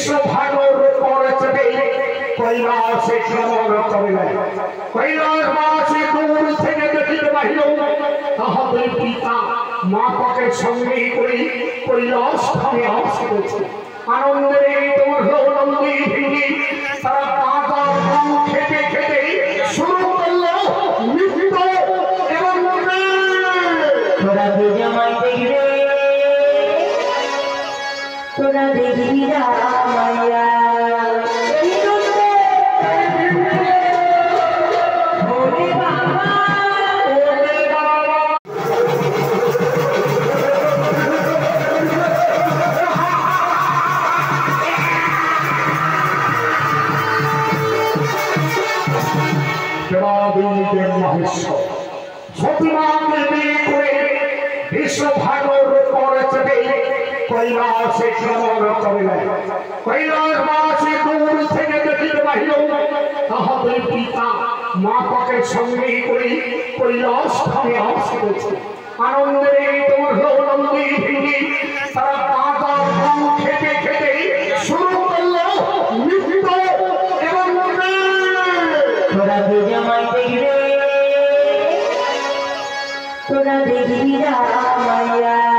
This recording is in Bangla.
বিশ্বভানুর পর চেপে কৈলাসে ভ্রমণ করিলেন। কৈলাসবাসী দূর থেকে দেখিতে পাইল তাহাদের পিতা মাতাকে সঙ্গে করে কৈলাস ধামে আসিতেছে। আনন্দের নন্দী ভেঙে তারা পাতা খেতে খেতে শুরু করল নৃত্য এবং তোরা দেখবে তোরা দেখবি রামায়া বিশ্বভানুর পর চেপে কৈলাসে ভ্রমণ করিলেন। কৈলাসবাসী দূর থেকে দেখিতে পাইল তাহাদের পিতা মাতাকে সঙ্গে করে কৈলাস ধামে আসিতেছে। আনন্দের নন্দী ভেঙে তারা পাতা খেতে খেতে শুরু করল নৃত্য এবং তোরা দেখবে তোরা দেখবি রামায়া